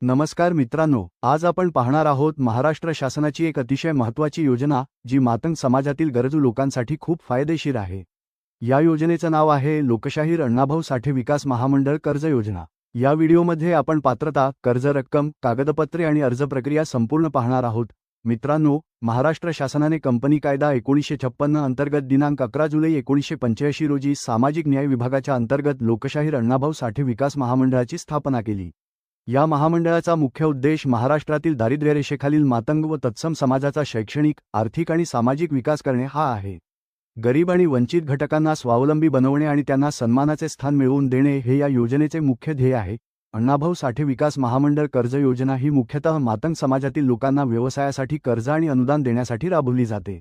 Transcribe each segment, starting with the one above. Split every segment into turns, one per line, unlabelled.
नमस्कार मित्रांनो, आज आपण पाहणार आहोत महाराष्ट्र शासनाची एक अतिशय महत्त्वाची योजना जी मातंग समाजातील गरजू लोकांसाठी खूप फायदेशीर आहे। या योजनेचं नाव आहे लोकशाहीर अण्णाभाऊ साठे विकास महामंडळ कर्ज योजना। या व्हिडिओमध्ये आपण पात्रता, कर्ज रक्कम, कागदपत्रे आणि अर्ज प्रक्रिया संपूर्ण पाहणार आहोत। मित्रांनो, महाराष्ट्र शासनाने कंपनी कायदा 1956 अंतर्गत दिनांक 11 जुलै 1985 रोजी सामाजिक न्याय विभागाच्या अंतर्गत लोकशाहीर अण्णाभाऊ साठे विकास महामंडळाची स्थापना केली। या महामंडळाचा मुख्य उद्देश महाराष्ट्रातील दारिद्र्यरेषेखालील मातंग व तत्सम समाजाचा शैक्षणिक, आर्थिक आणि सामाजिक विकास करणे हा आहे। गरीब आणि वंचित घटकांना स्वावलंबी बनवणे आणि त्यांना सन्मानाचे स्थान मिळवून देणे हे या योजनेचे मुख्य ध्येय आहे। अण्णाभाऊ साठे विकास महामंडळ कर्ज योजना ही मुख्यतः मातंग समाजातील लोकांना व्यवसायासाठी कर्ज आणि अनुदान देण्यासाठी राबवली जाते।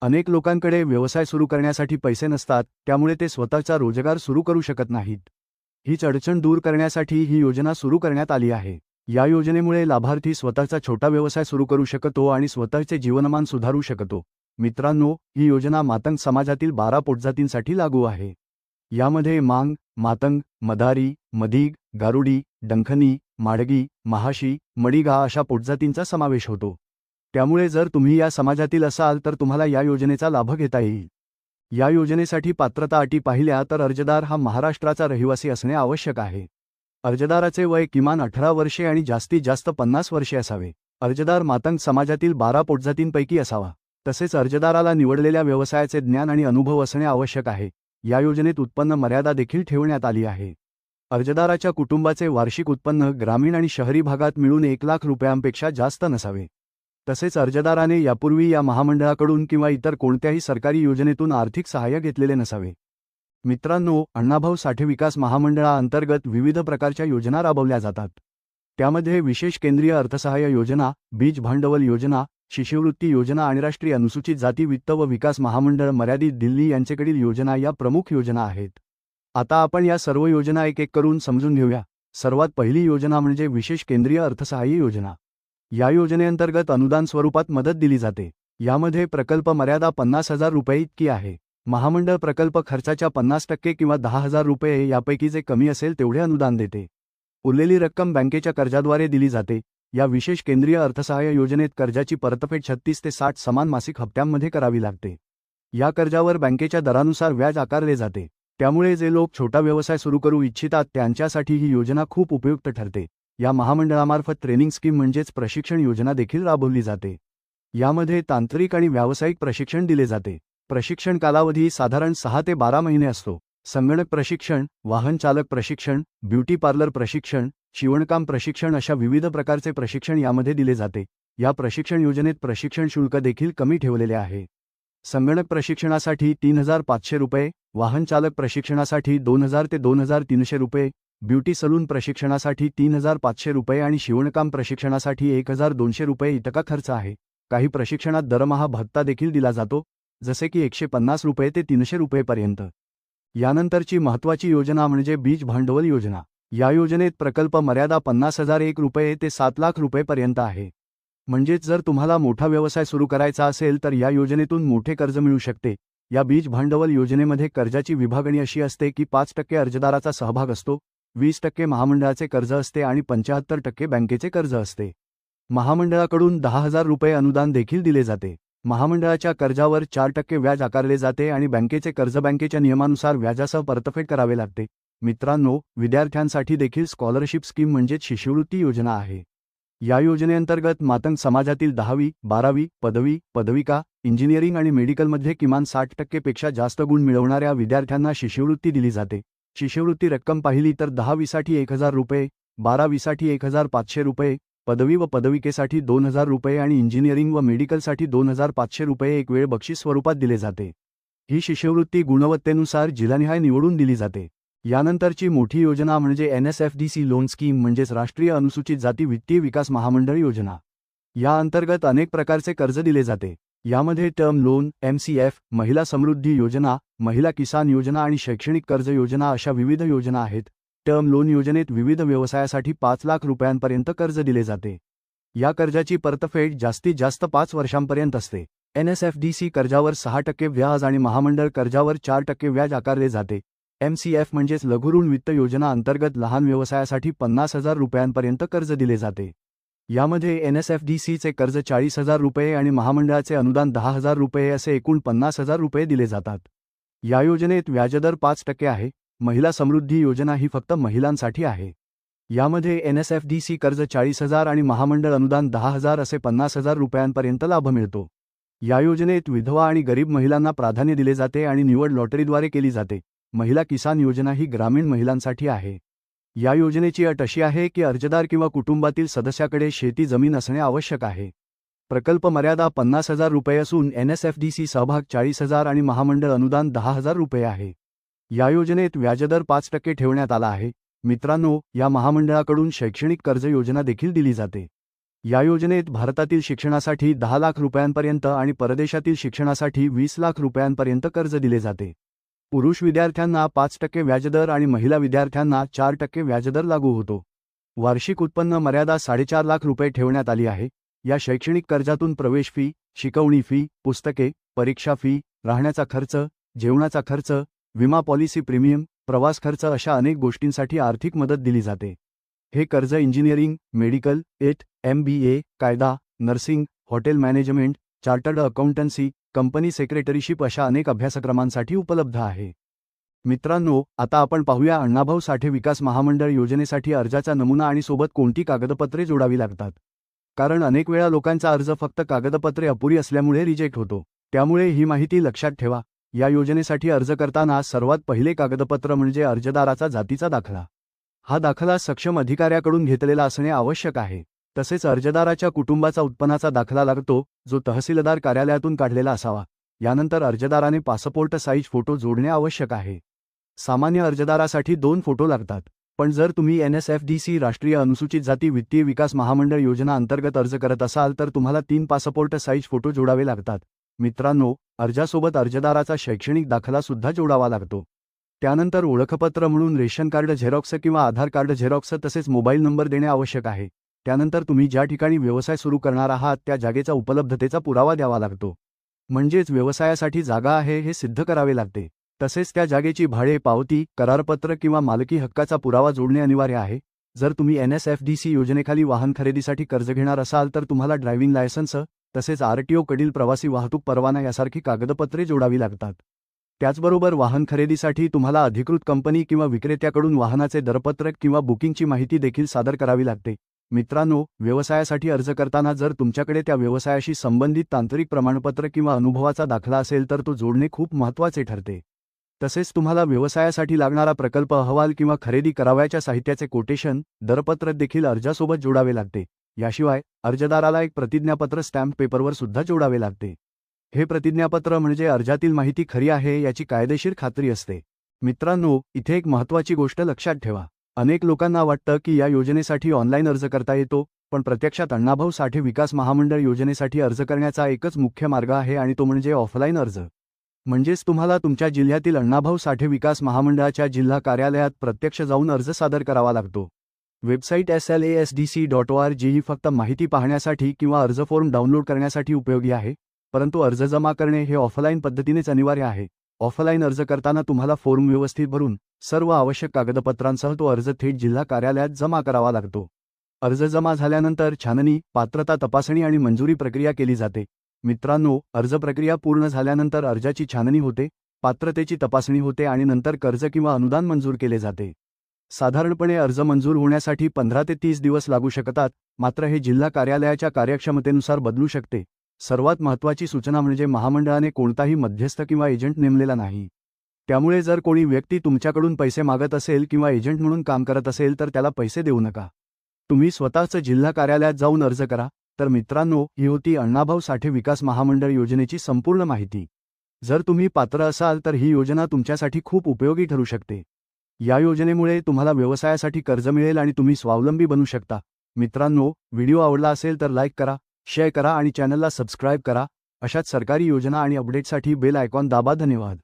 अनेक लोकांकडे व्यवसाय सुरू करण्यासाठी पैसे नसतात, त्यामुळे ते स्वतःचा रोजगार सुरू करू शकत नाहीत। हीच अडचण दूर करण्यासाठी ही योजना सुरू करण्यात आली आहे। या योजनेमुळे लाभार्थी स्वतःचा छोटा व्यवसाय सुरू करू शकतो आणि स्वतःचे जीवनमान सुधारू शकतो। मित्रांनो, ही योजना मातंग समाजातील 12 पोटजातींसाठी लागू आहे। यामध्ये मांग, मातंग, मदारी, मधीग, गारुडी, डंखनी, माडगी, महाशी, मडिगा अशा पोटजातींचा समावेश होतो। त्यामुळे जर तुम्ही या समाजातील असाल तर तुम्हाला या योजनेचा लाभ घेता येईल। या योजनेसाठी पात्रता अटी पाहिल्या तर अर्जदार हा महाराष्ट्राचा रहिवासी असणे आवश्यक आहे। अर्जदाराचे वय किमान 18 वर्षे आणि जास्तीत जास्त 50 वर्षे असावे। अर्जदार मातंग समाजातील 12 पोटजातींपैकी असावा। तसेच अर्जदाराला निवडलेल्या व्यवसायाचे ज्ञान आणि अनुभव असणे आवश्यक आहे। या योजनेत उत्पन्न मर्यादा देखील ठेवण्यात आली आहे। अर्जदाराच्या कुटुंबाचे वार्षिक उत्पन्न ग्रामीण आणि शहरी भागात मिळून 1 लाख रुपयांपेक्षा जास्त नसावे। तसेच अर्जदाराने यापूर्वी या महामंडळाकडून किंवा इतर कोणत्याही सरकारी योजनेतून आर्थिक सहाय्य घेतलेले नसावे। मित्रांनो, अण्णाभाऊ साठे विकास महामंडळाअंतर्गत विविध प्रकारच्या योजना राबवल्या जातात। त्यामध्ये विशेष केंद्रीय अर्थसहाय्य योजना, बीज भांडवल योजना, शिष्यवृत्ती योजना आणि राष्ट्रीय अनुसूचित जाती वित्त व विकास महामंडळ मर्यादित दिल्ली यांच्याकडील योजना या प्रमुख योजना आहेत। आता आपण या सर्व योजना एक एक करून समजून घेऊया। सर्वात पहिली योजना म्हणजे विशेष केंद्रीय अर्थसहाय्य योजना। या योजनेअंतर्गत अनुदान स्वरूपात मदत दिली जाते। यामध्ये प्रकल्प मर्यादा 50,000 रुपये इतकी आहे। महामंडळ प्रकल्प खर्चाच्या 50% किंवा 10,000 रुपये यापैकी जे कमी असेल तेवढे अनुदान देते। उरलेली रक्कम बँकेच्या कर्जाद्वारे दिली जाते। या विशेष केंद्रीय अर्थसहाय्य योजनेत कर्जाची परतफेड 36 ते 60 समान मासिक हप्त्यांमध्ये करावी लागते। या कर्जावर बँकेच्या दरानुसार व्याज आकारले जाते। त्यामुळे जे लोक छोटा व्यवसाय सुरू करू इच्छितात त्यांच्यासाठी ही योजना खूप उपयुक्त ठरते। या महामंडळामार्फत ट्रेनिंग स्कीम म्हणजेच प्रशिक्षण योजना देखील राबवली जाते। यामध्ये तांत्रिक आणि व्यावसायिक प्रशिक्षण दिले जाते। प्रशिक्षण कालावधी साधारण 6 ते 12 महिने असतो। संगणक प्रशिक्षण, वाहन चालक प्रशिक्षण, ब्युटी पार्लर प्रशिक्षण, शिवणकाम प्रशिक्षण अशा विविध प्रकारचे प्रशिक्षण यामध्ये दिले जाते। या प्रशिक्षण योजनेत प्रशिक्षण शुल्क देखील कमी ठेवलेले आहे। संगणक प्रशिक्षणासाठी 3,500 रुपये, वाहन चालक प्रशिक्षणासाठी 2,000 ते 2,300 रुपये, ब्युटी सलून प्रशिक्षणासाठी 3,500 रुपये आणि शिवणकाम प्रशिक्षणासाठी 1,200 रुपये इतका खर्च आहे। काही प्रशिक्षणात दरमहा भत्ता देखील दिला जातो, जसे की 150 रुपये ते 300 रुपयेपर्यंत। यानंतरची महत्त्वाची योजना म्हणजे बीज भांडवल योजना। या योजनेत प्रकल्प मर्यादा 50,001 रुपये ते 7 लाख रुपयेपर्यंत आहे। म्हणजेच जर तुम्हाला मोठा व्यवसाय सुरू करायचा असेल तर या योजनेतून मोठे कर्ज मिळू शकते। या बीज भांडवल योजनेमध्ये कर्जाची विभागणी अशी असते की 5% अर्जदाराचा सहभाग असतो, 20% महामंडळाचे कर्ज असते आणि 75% बँकेचे कर्ज असते। महामंडळाकडून 10,000 रुपये अनुदान देखील दिले जाते। महामंडळाच्या कर्जावर 4% व्याज आकारले जाते आणि बँकेचे कर्ज बँकेच्या नियमानुसार व्याजासह परतफेड करावे लागते। मित्रांनो, विद्यार्थ्यांसाठी देखील स्कॉलरशिप स्कीम म्हणजेच शिष्यवृत्ती योजना आहे। या योजनेअंतर्गत मातंग समाजातील 10वी, 12वी, पदवी, पदविका, इंजिनिअरिंग आणि मेडिकलमध्ये किमान 60% पेक्षा जास्त गुण मिळवणाऱ्या विद्यार्थ्यांना शिष्यवृत्ती दिली जाते। शिष्यवृत्ती रक्कम पाहिली तर 10वीसाठी 1,000 रुपये, 12वीसाठी 1,500 रुपये, पदवी व पदविकेसाठी 2,000 रुपये आणि इंजिनिअरिंग व मेडिकलसाठी 2,500 रुपये एक वेळ बक्षीस स्वरूपात दिले जाते। ही शिष्यवृत्ती गुणवत्तेनुसार जिल्हानिहाय निवडून दिली जाते। यानंतरची मोठी योजना म्हणजे NSFDC लोन स्कीम म्हणजेच राष्ट्रीय अनुसूचित जाती वित्तीय विकास महामंडळ योजना। या अंतर्गत अनेक प्रकारचे कर्ज दिले जाते। यामध्ये टर्म लोन, MCF, महिला समृद्धी योजना, महिला किसान योजना आणि शैक्षणिक कर्ज योजना अशा विविध योजना आहेत। टर्म लोन योजनेत विविध व्यवसायासाठी 5 लाख रुपयांपर्यंत कर्ज दिले जाते। या कर्जाची परतफेड जास्तीत जास्त 5 वर्षांपर्यंत असते। NSFDC कर्जावर 6% व्याज आणि महामंडळ कर्जावर 4% व्याज आकारले जाते। MCF म्हणजेच लघु ऋण वित्त योजना अंतर्गत लहान व्यवसायासाठी 50,000 रुपयांपर्यंत कर्ज दिले जाते. यामध्ये NSFDCचे कर्ज 40,000 रुपये आणि महामंडळाचे अनुदान 10,000 रुपये असे एकूण 50,000 रुपये दिले जातात. या योजनेत व्याजदर 5% आहे. महिला समृद्धी योजना ही फक्त महिलांसाठी आहे. यामध्ये NSFDC कर्ज 40,000 आणि महामंडळ अनुदान 10,000 असे 50,000 रुपयांपर्यंत लाभ मिळतो. या योजनेत विधवा आणि गरीब महिलांना प्राधान्य दिले जाते आणि निवड लॉटरीद्वारे केली जाते. महिला किसान योजना ही ग्रामीण महिलांसाठी आहे. या योजनेची अट अशी आहे की अर्जदार किंवा कुटुंबातील सदस्याकडे शेती जमीन असणे आवश्यक आहे. प्रकल्प मर्यादा 50,000 रुपये असून NSFDC सहभाग 40,000 आणि महामंडळ अनुदान 10,000 रुपये आहे. या योजनेत व्याजदर 5% ठेवण्यात आला आहे. मित्रांनो, या महामंडळाकडून शैक्षणिक कर्ज योजना देखील दिली जाते. या योजनेत भारतातील शिक्षणासाठी 10 लाख रुपयांपर्यंत आणि परदेशातील शिक्षणासाठी 20 लाख रुपयांपर्यंत कर्ज दिले जाते. पुरुष विद्यार्थ्यांना 5% व्याजदर आणि महिला विद्यार्थ्यांना 4% व्याजदर लागू होतो. वार्षिक उत्पन्न मर्यादा 4.5 लाख रुपये ठेवण्यात आली आहे. या शैक्षणिक कर्जातून प्रवेश फी, शिकवणी फी, पुस्तके, परीक्षा फी, राहण्याचा खर्च, जेवणाचा खर्च, विमा पॉलिसी प्रीमियम, प्रवास खर्च अशा अनेक गोष्टींसाठी आर्थिक मदत दिली जाते. हे कर्ज इंजिनिअरिंग, मेडिकल, MBA, कायदा, nursing, hotel management, chartered accountancy, company secretaryship अशा अनेक अभ्यासक्रमांसाठी उपलब्ध आहे. मित्रांनो, आता आपण पाहूया अण्णाभाऊ साठे विकास महामंडळ योजनेसाठी अर्जाचा नमुना आणि सोबत कोणती कागदपत्रे जोडावी लागतात. कारण अनेक वेळा लोकांचा अर्ज फक्त कागदपत्रे अपुरी असल्यामुळे रिजेक्ट होतो. त्यामुळे ही माहिती लक्षात ठेवा. या योजनेसाठी अर्ज करताना सर्वात पहिले कागदपत्र म्हणजे अर्जदाराचा जातीचा दाखला. हा दाखला सक्षम अधिकाऱ्याकडून घेतलेला असणे आवश्यक आहे. तसेच अर्जदाराच्या कुटुंबाचा उत्पन्नाचा दाखला लागतो, जो तहसीलदार कार्यालयातून काढलेला असावा. यानंतर अर्जदाराने पासपोर्ट साईज फोटो जोडणे आवश्यक आहे. सामान्य अर्जदारासाठी 2 फोटो लागतात. पण जर तुम्ही NSFDC राष्ट्रीय अनुसूचित जाती वित्तीय विकास महामंडळ योजना अंतर्गत अर्ज करत असाल तर तुम्हाला 3 पासपोर्ट साईज फोटो जोडावे लागतात. मित्रांनो, अर्जासोबत अर्जदाराचा शैक्षणिक दाखला सुद्धा जोडावा लागतो. त्यानंतर ओळखपत्र म्हणून रेशन कार्ड झेरॉक्स किंवा आधार कार्ड झेरॉक्स तसेच मोबाईल नंबर देणे आवश्यक आहे. त्यानंतर तुम्ही ज्या ठिकाणी व्यवसाय सुरू करणार आहात त्या जागेचा उपलब्धतेचा पुरावा द्यावा लागतो. म्हणजेच व्यवसायासाठी जागा आहे हे सिद्ध करावे लागते. तसेच त्या जागेची भाडे पावती, करारपत्र किंवा मालकी हक्काचा पुरावा जोडणे अनिवार्य आहे. जर तुम्ही NSFDC योजनेखाली वाहन खरेदीसाठी कर्ज घेणार असाल तर तुम्हाला ड्रायव्हिंग लायसन्स तसेच RTO कडील प्रवासी वाहतूक परवाना यासारखी कागदपत्रे जोडावी लागतात. त्याचबरोबर वाहन खरेदीसाठी तुम्हाला अधिकृत कंपनी किंवा विक्रेत्याकडून वाहनाचे दरपत्रक किंवा बुकिंगची माहिती देखील सादर करावी लागते. मित्रांनो, व्यवसायासाठी अर्ज करताना जर तुमच्याकडे त्या व्यवसायाशी संबंधित तांत्रिक प्रमाणपत्र किंवा अनुभवाचा दाखला असेल तर तो जोडणे खूप महत्त्वाचे ठरते. तसेच तुम्हाला व्यवसायासाठी लागणारा प्रकल्प अहवाल किंवा खरेदी करावयाच्या साहित्याचे कोटेशन, दरपत्रक देखील अर्जासोबत जोडावे लागते. याशिवाय अर्जदाराला एक प्रतिज्ञापत्र स्टॅम्प पेपरवर सुद्धा जोडावे लागते. हे प्रतिज्ञापत्र म्हणजे अर्जातील माहिती खरी आहे याची कायदेशीर खात्री असते. मित्रांनो, इथे एक महत्त्वाची गोष्ट लक्षात ठेवा. अनेक लोकांना वाटतं की या योजनेसाठी ऑनलाईन अर्ज करता येतो, पण प्रत्यक्षात अण्णाभाऊ साठे विकास महामंडळ योजनेसाठी अर्ज करण्याचा एकच मुख्य मार्ग आहे आणि तो म्हणजे ऑफलाईन अर्ज. म्हणजेच तुम्हाला तुमच्या जिल्ह्यातील अण्णाभाऊ साठे विकास महामंडळाच्या जिल्हा कार्यालयात प्रत्यक्ष जाऊन अर्ज सादर करावा लागतो. वेबसाईट SLASDC.org ही फक्त माहिती पाहण्यासाठी किंवा अर्ज फॉर्म डाउनलोड करण्यासाठी उपयोगी आहे, परंतु अर्ज जमा करणे हे ऑफलाईन पद्धतीनेच अनिवार्य आहे. ऑफलाईन अर्ज करताना तुम्हाला फॉर्म व्यवस्थित भरून सर्व आवश्यक कागदपत्रांसह तो अर्ज थेट जिल्हा कार्यालयात जमा करावा लागतो. अर्ज जमा झाल्यानंतर छाननी, पात्रता तपासणी आणि मंजुरी प्रक्रिया केली जाते. मित्रांनो, अर्ज प्रक्रिया पूर्ण झाल्यानंतर अर्जाची छाननी होते, पात्रतेची तपासणी होते आणि नंतर कर्ज किंवा अनुदान मंजूर केले जाते. साधारणपणे अर्ज मंजूर होण्यासाठी 15 ते 30 दिवस लागू शकतात, मात्र हे जिल्हा कार्यालयाच्या कार्यक्षमतेनुसार बदलू शकते. सर्वात महत्त्वाची सूचना म्हणजे महामंडळाने कोणताही मध्यस्थ किंवा एजंट नेमलेला नाही. त्यामुळे जर कोणी व्यक्ती तुमच्याकडून पैसे मागत असेल किंवा एजंट म्हणून काम करत असेल तर त्याला पैसे देऊ नका. तुम्ही स्वतःच जिल्हा कार्यालयात जाऊन अर्ज करा. तर मित्रांनो, ही होती अण्णाभाऊ साठे विकास महामंडळ योजनेची संपूर्ण माहिती. जर तुम्ही पात्र असाल तर ही योजना तुमच्यासाठी खूप उपयोगी ठरू शकते. या योजनेमुळे तुम्हाला व्यवसायासाठी कर्ज मिळेल आणि तुम्ही स्वावलंबी बनू शकता. मित्रांनो, व्हिडिओ आवडला असेल तर लाईक करा, शेअर करा आणि चॅनलला सबस्क्राईब करा. अशाच सरकारी योजना आणि अपडेटसाठी बेल आयकॉन दाबा. धन्यवाद.